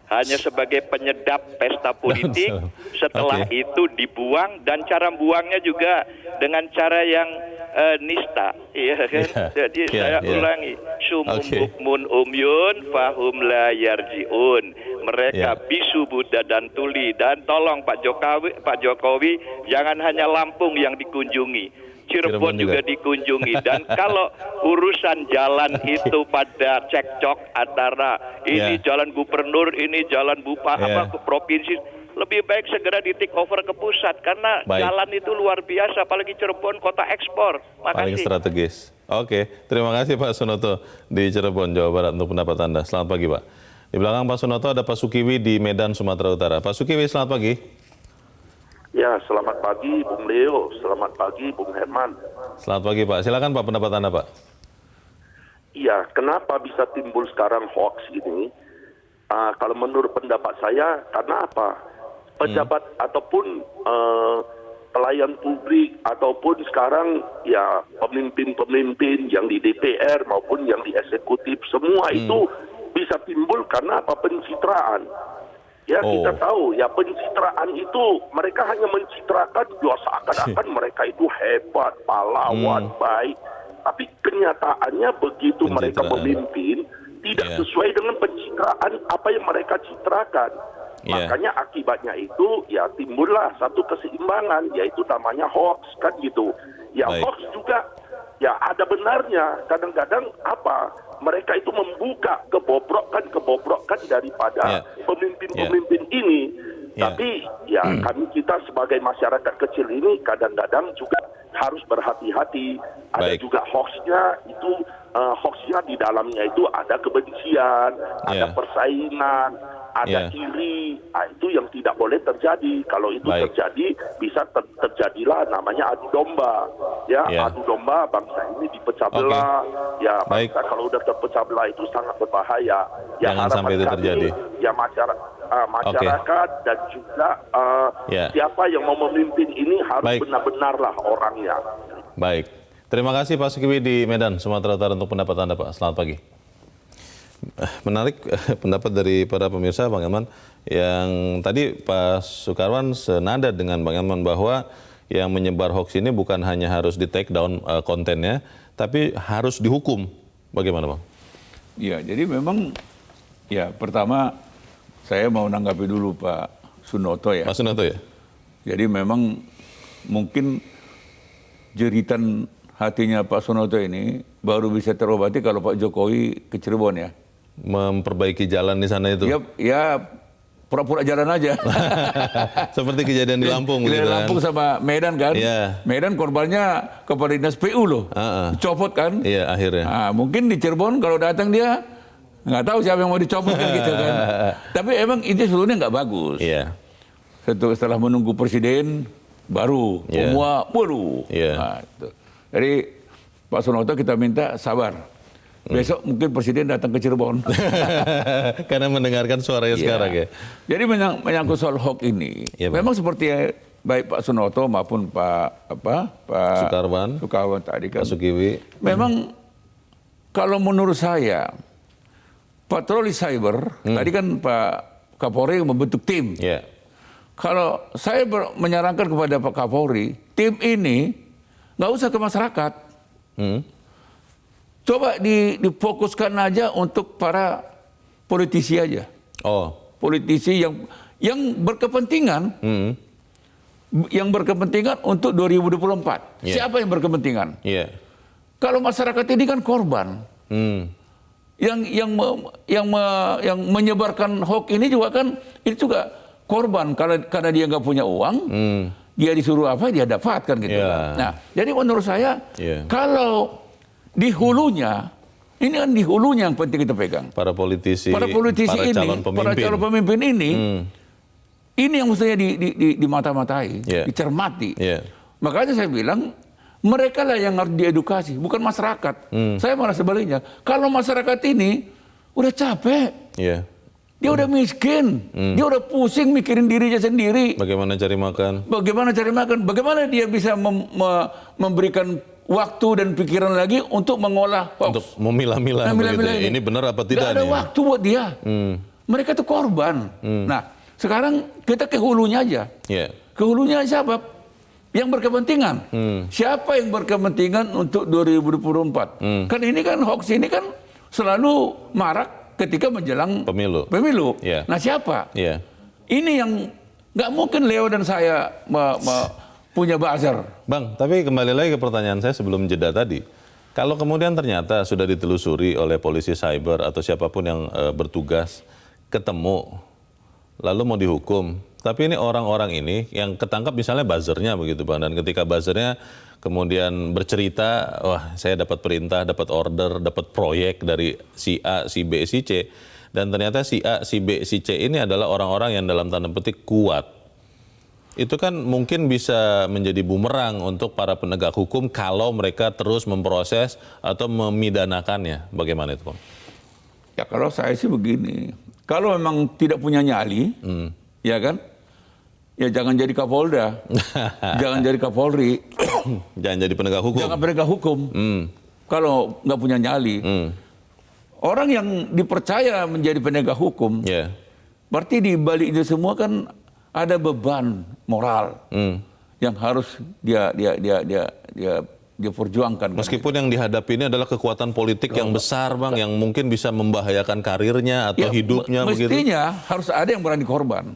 hanya sebagai penyedap pesta politik. Setelah itu dibuang, dan cara buangnya juga dengan cara yang nista, Jadi saya ulangi, sumum bukmun umyun fahum la yarjiun. Mereka bisu, buta dan tuli. Dan tolong Pak Jokowi jangan hanya Lampung yang dikunjungi, Cirebon juga dikunjungi. Dan kalau urusan jalan itu pada cekcok antara ini jalan gubernur, ini jalan provinsi, lebih baik segera di take over ke pusat, karena jalan itu luar biasa, apalagi Cirebon kota ekspor. Paling strategis. Oke, terima kasih Pak Sunoto di Cirebon, Jawa Barat untuk pendapat Anda. Selamat pagi, Pak. Di belakang Pak Sunoto ada Pak Sukiwi di Medan, Sumatera Utara. Pak Sukiwi, selamat pagi. Ya, selamat pagi Bung Leo, selamat pagi Bung Herman. Selamat pagi Pak, silakan Pak pendapat Anda Pak. Iya, kenapa bisa timbul sekarang hoax ini? Kalau menurut pendapat saya, karena apa? Pejabat ataupun pelayan publik ataupun sekarang ya pemimpin-pemimpin yang di DPR maupun yang di eksekutif, semua itu bisa timbul karena apa? Pencitraan. Ya, kita tahu ya, pencitraan itu mereka hanya mencitrakan seakan-akan mereka itu hebat, pahlawan, baik. Tapi kenyataannya begitu mereka memimpin tidak sesuai dengan pencitraan apa yang mereka citrakan. Makanya akibatnya itu ya timbullah satu keseimbangan, yaitu namanya hoax, kan gitu. Ya hoax juga ya ada benarnya. Kadang-kadang apa? Mereka itu membuka kebobrokan daripada pemimpin-pemimpin ini. Tapi ya kita sebagai masyarakat kecil ini kadang-kadang juga harus berhati-hati. Ada juga hoaxnya itu, hoaxnya di dalamnya itu ada kebencian, ada persaingan, ada iri. Itu yang tidak boleh terjadi. Kalau itu terjadi, bisa terjadilah namanya adu domba. Adu domba, bangsa ini dipecah belah. Ya, bangsa kalau udah terpecah belah itu sangat berbahaya. Ya, jangan sampai itu terjadi. Ya, masyarakat dan juga siapa yang mau memimpin ini harus benar-benarlah orangnya. Baik. Terima kasih Pak Sukiwi di Medan, Sumatera Utara untuk pendapat Anda Pak. Selamat pagi. Menarik pendapat dari para pemirsa Bang Elman, yang tadi Pak Sukarwan senada dengan Bang Elman bahwa yang menyebar hoax ini bukan hanya harus di take down kontennya, tapi harus dihukum. Bagaimana Bang? Ya, jadi memang ya pertama saya mau nanggapi dulu Pak Sunoto ya. Pak Sunoto ya. Jadi memang mungkin jeritan hatinya Pak Sunoto ini baru bisa terobati kalau Pak Jokowi ke Cirebon ya. Memperbaiki jalan di sana itu. Ya pura-pura jalan aja. Seperti kejadian di Lampung. Di Lampung sama Medan kan. Medan korbannya kepada dinas PU loh. Copot kan. Iya, akhirnya. Mungkin di Cirebon kalau datang dia nggak tahu siapa yang mau dicopot kan gitu kan. Tapi emang itu sebelumnya nggak bagus. setelah menunggu presiden baru semua baru. Nah, itu. Jadi Pak Sunoto kita minta sabar. Besok mungkin presiden datang ke Cirebon. Karena mendengarkan suaranya sekarang ya. Jadi menyangkut soal hoax ini, memang seperti baik Pak Sunoto maupun Pak Sukarwan tadi kan. Pak Sugiwi. Memang kalau menurut saya patroli cyber tadi kan Pak Kapolri membentuk tim. Kalau saya menyarankan kepada Pak Kapolri, tim ini nggak usah ke masyarakat. Coba difokuskan aja untuk para politisi aja. Politisi yang berkepentingan, yang berkepentingan untuk 2024. Siapa yang berkepentingan? Kalau masyarakat ini kan korban. Yang menyebarkan hoax ini juga kan itu juga korban karena dia nggak punya uang. Dia disuruh apa dia dapatkan gitu. Nah, jadi menurut saya kalau di hulunya, ini kan di hulunya yang penting kita pegang. Para politisi para ini, para calon pemimpin ini, ini yang mestinya di mata-matai, dicermati. Makanya saya bilang, mereka lah yang harus diedukasi, bukan masyarakat. Saya malah sebaliknya. Kalau masyarakat ini udah capek, dia udah miskin, dia udah pusing mikirin dirinya sendiri. Bagaimana cari makan? Bagaimana dia bisa memberikan waktu dan pikiran lagi untuk mengolah hoax. Untuk memilah-milah ini benar apa tidak. Nggak ada waktu buat dia. Mereka itu korban. Nah, sekarang kita ke hulunya aja. Ke hulunya siapa? Yang berkepentingan. Siapa yang berkepentingan untuk 2024? Kan ini kan hoax ini kan selalu marak ketika menjelang pemilu. Nah, siapa? Ini yang nggak mungkin Leo dan saya punya buzzer. Bang, tapi kembali lagi ke pertanyaan saya sebelum jeda tadi. Kalau kemudian ternyata sudah ditelusuri oleh polisi cyber atau siapapun yang bertugas, ketemu, lalu mau dihukum. Tapi ini orang-orang ini yang ketangkap misalnya buzzernya begitu Bang. Dan ketika buzzernya kemudian bercerita, wah saya dapat perintah, dapat order, dapat proyek dari si A, si B, si C. Dan ternyata si A, si B, si C ini adalah orang-orang yang dalam tanda petik kuat. Itu kan mungkin bisa menjadi bumerang untuk para penegak hukum kalau mereka terus memproses atau memidanakannya. Bagaimana itu, Bang? Ya kalau saya sih begini, kalau memang tidak punya nyali, ya kan, ya jangan jadi Kapolda, jangan jadi Kapolri, jangan jadi penegak hukum. Jangan penegak hukum. Kalau nggak punya nyali, orang yang dipercaya menjadi penegak hukum, berarti di balik itu semua kan ada beban moral yang harus dia perjuangkan. Meskipun yang dihadapi ini adalah kekuatan politik yang besar, Bang, yang mungkin bisa membahayakan karirnya atau hidupnya. Mestinya begitu. Harus ada yang berani korban.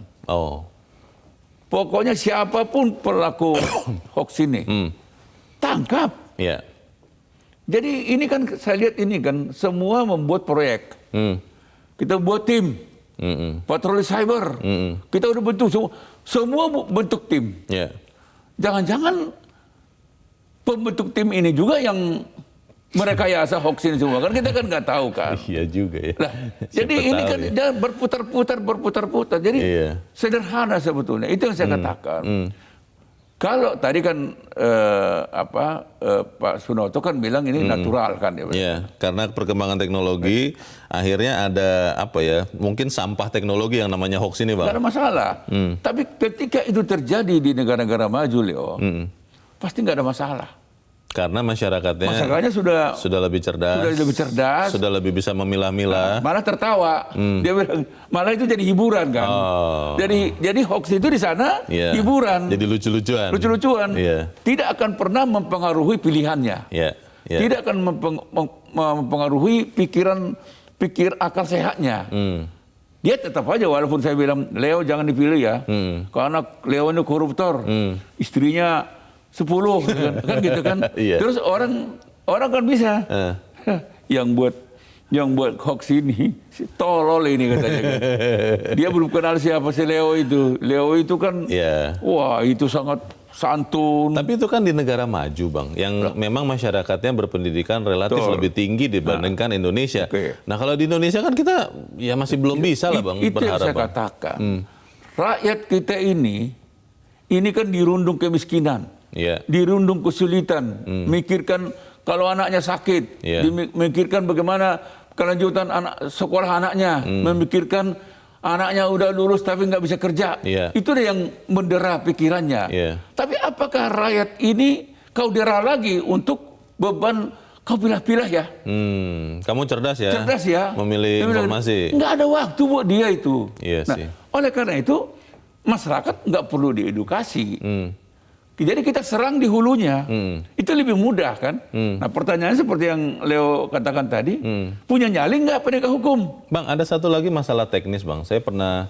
Pokoknya siapapun pelaku hoax ini, tangkap. Jadi ini kan saya lihat ini kan semua membuat proyek. Kita buat tim. Patroli cyber, kita udah bentuk semua bentuk tim. Jangan-jangan pembentuk tim ini juga yang merekayasa hoax ini semua, kan kita kan nggak tahu kan. Iya juga ya. Nah, jadi ini kan dia berputar-putar. Jadi sederhana sebetulnya. Itu yang saya katakan. Kalau tadi kan Pak Sunoto kan bilang ini natural kan ya. Karena perkembangan teknologi akhirnya ada mungkin sampah teknologi yang namanya hoax ini, Bang. Gak ada masalah. Tapi ketika itu terjadi di negara-negara maju, Leo, pasti nggak ada masalah. Karena masyarakatnya sudah lebih cerdas, sudah lebih bisa memilah-milah. Malah tertawa. Dia bilang, malah itu jadi hiburan kan. Jadi hoax itu di sana hiburan. Jadi lucu-lucuan. Tidak akan pernah mempengaruhi pilihannya. Tidak akan mempengaruhi pikir akal sehatnya. Dia tetap aja, walaupun saya bilang Leo jangan dipilih ya, karena Leo ini koruptor, istrinya 10 kan gitu kan. Terus orang kan bisa yang buat hoax ini tolol ini katanya kan. Dia belum kenal siapa si Leo itu. Leo itu kan wah itu sangat santun. Tapi itu kan di negara maju, Bang, yang memang masyarakatnya berpendidikan relatif lebih tinggi dibandingkan Indonesia. Nah, kalau di Indonesia kan kita ya masih belum bisa lah, Bang, itu berharap. Itu yang saya katakan. rakyat kita ini kan dirundung kemiskinan, dirundung kesulitan, mikirkan kalau anaknya sakit, memikirkan bagaimana kelanjutan sekolah anaknya, memikirkan anaknya udah lulus tapi nggak bisa kerja. Itu yang mendera pikirannya. Tapi apakah rakyat ini kau dera lagi untuk beban kau pilah-pilah ya? Kamu cerdas ya? Cerdas ya. Memilih informasi. Nggak ada waktu buat dia itu. Nah, oleh karena itu masyarakat nggak perlu diedukasi. Jadi kita serang di hulunya, itu lebih mudah kan? Nah pertanyaannya seperti yang Leo katakan tadi, punya nyali nggak penegak hukum? Bang, ada satu lagi masalah teknis Bang. Saya pernah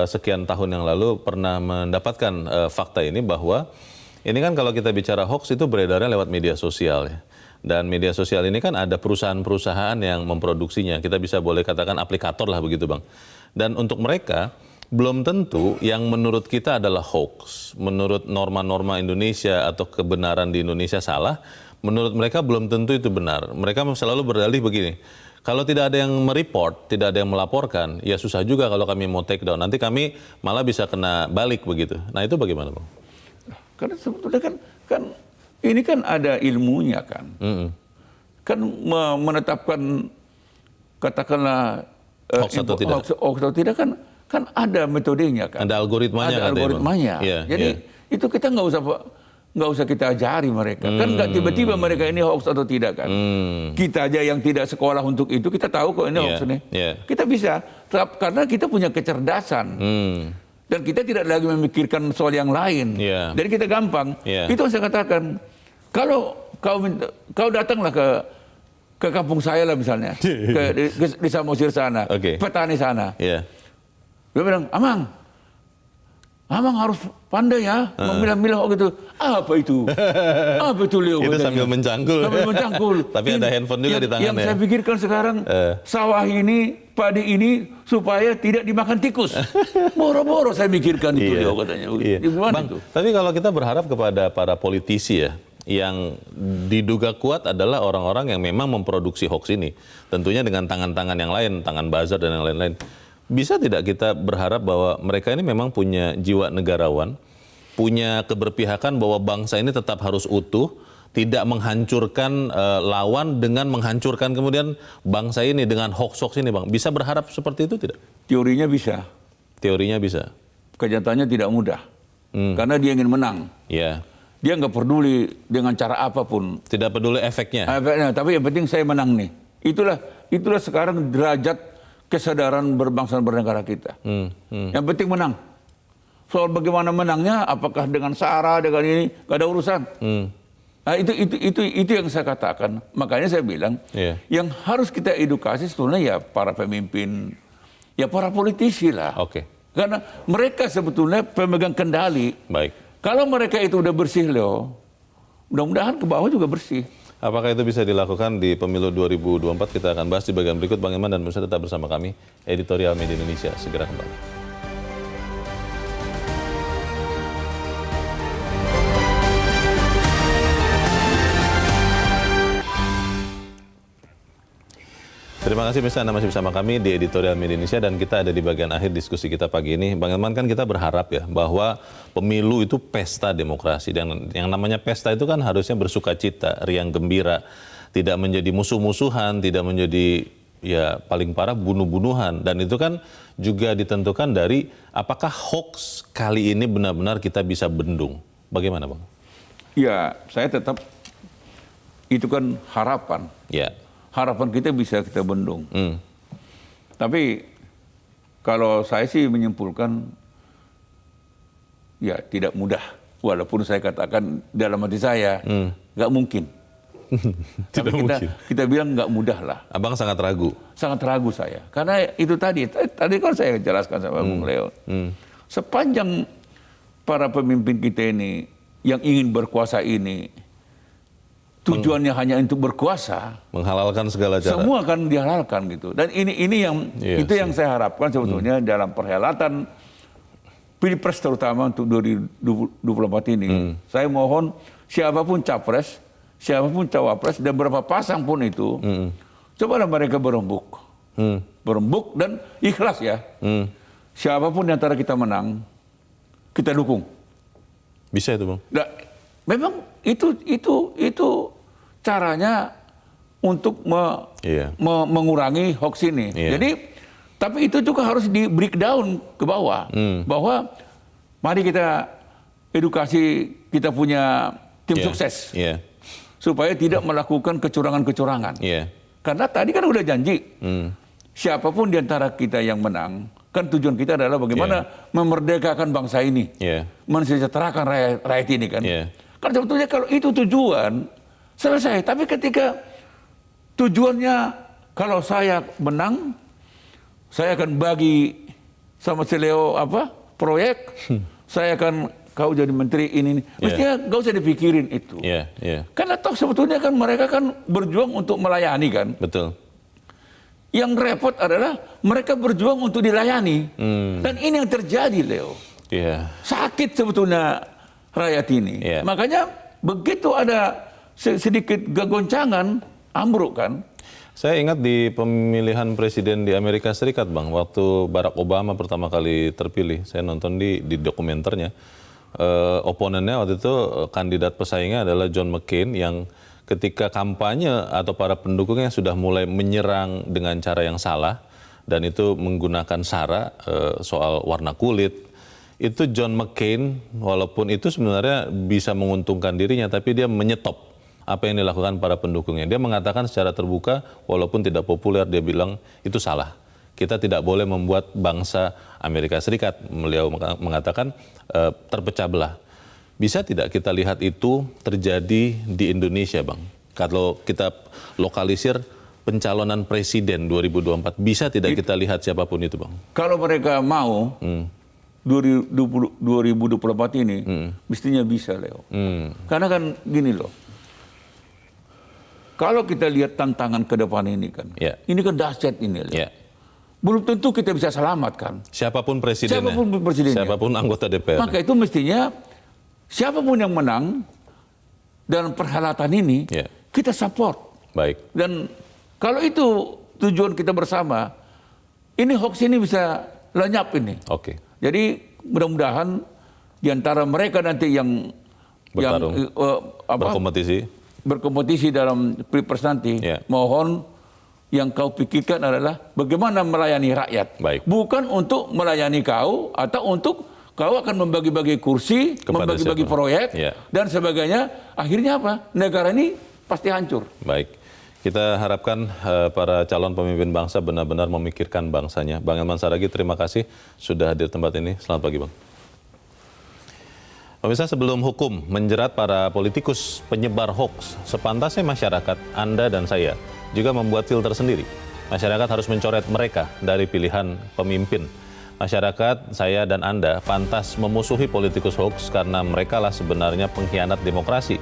sekian tahun yang lalu pernah mendapatkan fakta ini bahwa ini kan kalau kita bicara hoax itu beredarnya lewat media sosial ya. Dan media sosial ini kan ada perusahaan-perusahaan yang memproduksinya. Kita bisa boleh katakan aplikator lah begitu Bang. Dan untuk mereka belum tentu yang menurut kita adalah hoax, menurut norma-norma Indonesia atau kebenaran di Indonesia salah, menurut mereka belum tentu itu benar. Mereka selalu berdalih begini, kalau tidak ada yang mereport, tidak ada yang melaporkan, ya susah juga kalau kami mau take down, nanti kami malah bisa kena balik begitu. Nah itu bagaimana Bang? Karena sebetulnya kan ini kan ada ilmunya kan. Kan menetapkan katakanlah hoax atau tidak kan ada metodenya kan. Ada algoritmanya. Ada algoritmanya. Jadi itu kita nggak usah kita ajari mereka. Kan nggak tiba-tiba mereka ini hoax atau tidak kan. Kita aja yang tidak sekolah untuk itu kita tahu kok ini hoax nih. Kita bisa karena kita punya kecerdasan. Dan kita tidak lagi memikirkan soal yang lain. Jadi kita gampang. Itu yang saya katakan. Kalau kau datanglah ke kampung saya lah misalnya, di Samosir sana, petani sana. Dia bilang, Amang harus pandai ya, memilah-milah gitu. Apa itu? Apa itu Leo? Itu sambil mencangkul. Tapi ada handphone juga di tangannya. Yang saya pikirkan sekarang, sawah ini, padi ini, supaya tidak dimakan tikus. Boro-boro saya mikirkan itu Leo katanya. Bang, itu? Tapi kalau kita berharap kepada para politisi ya, yang diduga kuat adalah orang-orang yang memang memproduksi hoax ini. Tentunya dengan tangan-tangan yang lain, tangan buzzer dan yang lain-lain. Bisa tidak kita berharap bahwa mereka ini memang punya jiwa negarawan, punya keberpihakan bahwa bangsa ini tetap harus utuh, tidak menghancurkan lawan dengan menghancurkan kemudian bangsa ini dengan hoax-hoax ini Bang. Bisa berharap seperti itu tidak? Teorinya bisa. Teorinya bisa. Kenyataannya tidak mudah. Karena dia ingin menang. Dia nggak peduli dengan cara apapun. Tidak peduli efeknya. Tapi yang penting saya menang nih. Itulah sekarang derajat kesadaran berbangsa dan bernegara kita. Yang penting menang. Soal bagaimana menangnya, apakah dengan SARA, dengan ini, nggak ada urusan. Nah, itu yang saya katakan. Makanya saya bilang, yang harus kita edukasi sebetulnya ya para pemimpin, ya para politisi lah. Karena mereka sebetulnya pemegang kendali. Kalau mereka itu udah bersih, Leo, mudah-mudahan ke bawah juga bersih. Apakah itu bisa dilakukan di pemilu 2024? Kita akan bahas di bagian berikut. Bang Iman dan pemirsa tetap bersama kami. Editorial Media Indonesia segera kembali. Terima kasih pemirsa, Anda masih bersama kami di Editorial Media Indonesia dan kita ada di bagian akhir diskusi kita pagi ini. Bang Elman, kan kita berharap ya bahwa pemilu itu pesta demokrasi dan yang namanya pesta itu kan harusnya bersukacita, riang gembira, tidak menjadi musuh-musuhan, tidak menjadi ya paling parah bunuh-bunuhan, dan itu kan juga ditentukan dari apakah hoax kali ini benar-benar kita bisa bendung. Bagaimana Bang? Ya, saya tetap itu kan harapan. Harapan kita bisa kita bendung. Tapi kalau saya sih menyimpulkan, ya tidak mudah. Walaupun saya katakan dalam hati saya, nggak mungkin. Tidak mungkin. Kita bilang nggak mudah lah. Abang sangat ragu? Sangat ragu saya. Karena itu tadi kan saya jelaskan sama Bung Leo. Sepanjang para pemimpin kita ini yang ingin berkuasa ini, tujuannya hanya untuk berkuasa, menghalalkan segala cara. Semua akan dihalalkan gitu. Dan ini yang yang saya harapkan sebetulnya dalam perhelatan Pilpres terutama untuk 2024 ini. Saya mohon siapapun capres, siapapun cawapres dan berapa pasang pun itu, cobalah mereka berembuk dan ikhlas ya. siapapun di antara kita menang, kita dukung. Bisa itu, Bang? Nah, memang itu caranya untuk mengurangi hoax ini. Jadi, tapi itu juga harus di breakdown ke bawah, bahwa mari kita edukasi, kita punya tim sukses, supaya tidak melakukan kecurangan-kecurangan. Karena tadi kan udah janji, siapapun di antara kita yang menang, kan tujuan kita adalah bagaimana memerdekakan bangsa ini, mensejahterakan rakyat ini kan. Kan sebetulnya kalau itu tujuan, selesai. Tapi ketika tujuannya, kalau saya menang, saya akan bagi sama si Leo proyek, saya akan kau jadi menteri ini. Mestinya gak usah dipikirin itu. Karena toh sebetulnya kan mereka kan berjuang untuk melayani kan. Betul. Yang repot adalah mereka berjuang untuk dilayani. Dan ini yang terjadi, Leo. Sakit sebetulnya rakyat ini. Makanya begitu ada sedikit kegoncangan, ambruk kan. Saya ingat di pemilihan presiden di Amerika Serikat, Bang, waktu Barack Obama pertama kali terpilih, saya nonton di dokumenternya. Oponennya waktu itu, kandidat pesaingnya adalah John McCain, yang ketika kampanye atau para pendukungnya sudah mulai menyerang dengan cara yang salah, dan itu menggunakan sara soal warna kulit. Itu John McCain, walaupun itu sebenarnya bisa menguntungkan dirinya, tapi dia menyetop apa yang dilakukan para pendukungnya. Dia mengatakan secara terbuka, walaupun tidak populer, dia bilang itu salah. Kita tidak boleh membuat bangsa Amerika Serikat, beliau mengatakan, terpecah belah. Bisa tidak kita lihat itu terjadi di Indonesia, Bang? Kalau kita lokalisir pencalonan presiden 2024, bisa tidak kita lihat siapapun itu, Bang? Kalau mereka mau, 2024 ini, mestinya bisa, Leo. Karena kan gini loh, kalau kita lihat tantangan ke depan ini kan, ini kan dahsyat ini, Leo. Belum tentu kita bisa selamatkan. Siapapun presidennya. Siapapun anggota DPR. Maka itu mestinya siapapun yang menang dalam perhelatan ini, kita support. Baik. Dan kalau itu tujuan kita bersama, ini hoax ini bisa lenyap ini. Oke. Jadi mudah-mudahan di antara mereka nanti yang bertarung, berkompetisi dalam Pilpres nanti, mohon yang kau pikirkan adalah bagaimana melayani rakyat. Baik. Bukan untuk melayani kau atau untuk kau akan membagi-bagi kursi, membagi-bagi proyek, dan sebagainya. Akhirnya apa? Negara ini pasti hancur. Baik. Kita harapkan para calon pemimpin bangsa benar-benar memikirkan bangsanya. Bang Elman Saragih, terima kasih sudah hadir tempat ini. Selamat pagi, Bang. Pemirsa, sebelum hukum menjerat para politikus penyebar hoax, sepantasnya masyarakat, Anda dan saya, juga membuat filter sendiri. Masyarakat harus mencoret mereka dari pilihan pemimpin. Masyarakat, saya dan Anda pantas memusuhi politikus hoax karena merekalah sebenarnya pengkhianat demokrasi.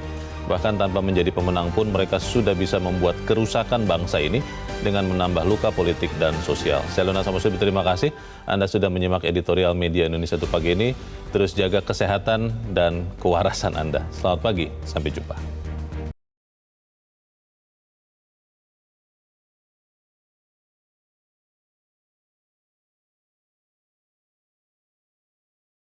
Bahkan tanpa menjadi pemenang pun mereka sudah bisa membuat kerusakan bangsa ini dengan menambah luka politik dan sosial. Saya Luna Samosir, terima kasih Anda sudah menyimak editorial Media Indonesia untuk pagi ini. Terus jaga kesehatan dan kewarasan Anda. Selamat pagi, sampai jumpa.